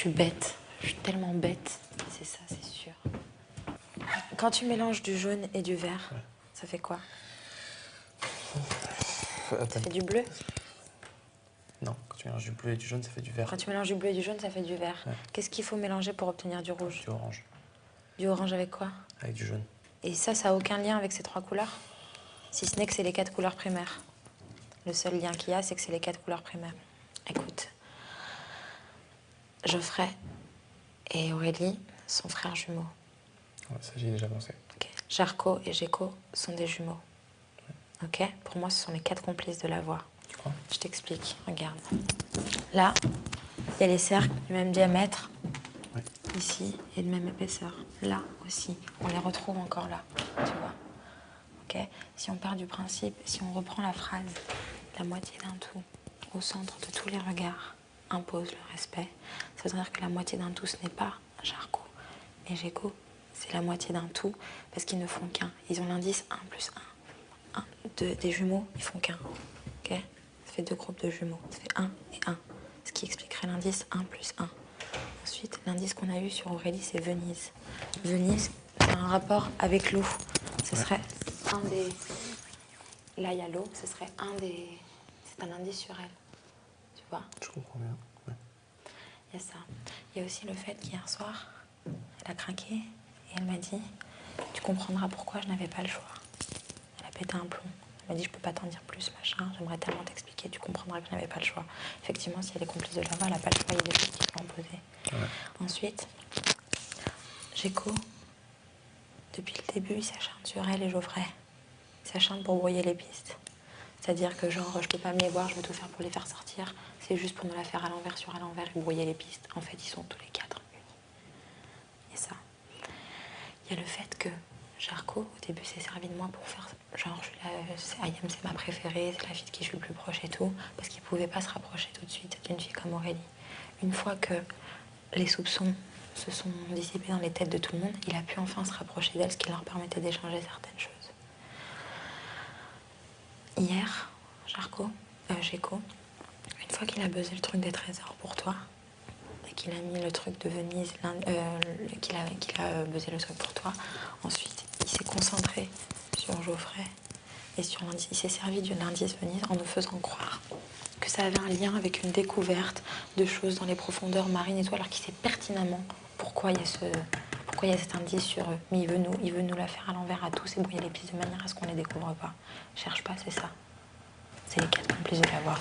suis bête. Je suis tellement bête. C'est ça, c'est sûr. Quand tu mélanges du jaune et du vert, ouais, ça fait quoi? Ça fait du bleu? Non, quand tu mélanges du bleu et du jaune, ça fait du vert. Quand tu mélanges du bleu et du jaune, ça fait du vert. Ouais. Qu'est-ce qu'il faut mélanger pour obtenir du rouge? Du orange. Du orange avec quoi? Avec du jaune. Et ça n'a aucun lien avec ces 3 couleurs? Si ce n'est que c'est les 4 couleurs primaires. Le seul lien qu'il y a, c'est que c'est les 4 couleurs primaires. Écoute, Geoffrey et Aurélie sont frères jumeaux. Ouais, ça, j'y ai déjà pensé. Okay. Jarko et Géco sont des jumeaux. Ouais. Ok? Pour moi, ce sont les 4 complices de la voix. Tu crois? Je t'explique, regarde. Là, il y a les cercles du même diamètre, ouais, ici, et de même épaisseur. Là aussi, on les retrouve encore là, tu vois. Ok? Si on part du principe, si on reprend la phrase, la moitié d'un tout, au centre de tous les regards, impose le respect, ça veut dire que la moitié d'un tout, ce n'est pas Jarko et Géco, c'est la moitié d'un tout, parce qu'ils ne font qu'un. Ils ont l'indice 1 plus 1. Des jumeaux, ils font qu'un. Ok? Ça fait 2 groupes de jumeaux. Ça fait 1 et 1. Ce qui expliquerait l'indice 1 plus 1. Ensuite, l'indice qu'on a eu sur Aurélie, c'est Venise. Venise, c'est un rapport avec l'eau. Ce serait un des... Là, il y a l'eau, ce serait un des... C'est un indice sur elle. Tu vois? Je comprends bien. Ouais. Il y a ça. Il y a aussi le fait qu'hier soir, elle a craqué et elle m'a dit « Tu comprendras pourquoi je n'avais pas le choix. » Elle a pété un plomb. Elle m'a dit « Je peux pas t'en dire plus, machin. J'aimerais tellement t'expliquer. Tu comprendras que je n'avais pas le choix. » Effectivement, si elle est complice de la voix, elle n'a pas le choix. Il y a des choses qui sont imposées. Ouais. Ensuite, Géco, depuis le début, il s'acharne sur elle et Geoffrey. Il s'acharne pour brouiller les pistes. C'est-à-dire que genre, je peux pas me les voir, je veux tout faire pour les faire sortir. C'est juste pour me la faire à l'envers sur à l'envers et brouiller les pistes. En fait, ils sont tous les 4 unis. Et ça. Il y a le fait que Jarko, au début, s'est servi de moi pour faire genre, Ayam, c'est ma préférée, c'est la fille de qui je suis le plus proche et tout, parce qu'il pouvait pas se rapprocher tout de suite d'une fille comme Aurélie. Une fois que les soupçons se sont dissipés dans les têtes de tout le monde, il a pu enfin se rapprocher d'elle, ce qui leur permettait d'échanger certaines choses. Hier, Géco, une fois qu'il a buzzé le truc des trésors pour toi, et qu'il a mis le truc de Venise, qu'il a buzzé le truc pour toi, ensuite, il s'est concentré sur Geoffrey et sur l'indice. Il s'est servi de l'indice Venise en nous faisant croire que ça avait un lien avec une découverte de choses dans les profondeurs marines et tout, alors qu'il sait pertinemment pourquoi il y a cet indice sur eux. Mais il veut nous la faire à l'envers à tous et brouiller les pistes de manière à ce qu'on ne les découvre pas. Cherche pas, c'est ça. C'est les 4 complices de la voix.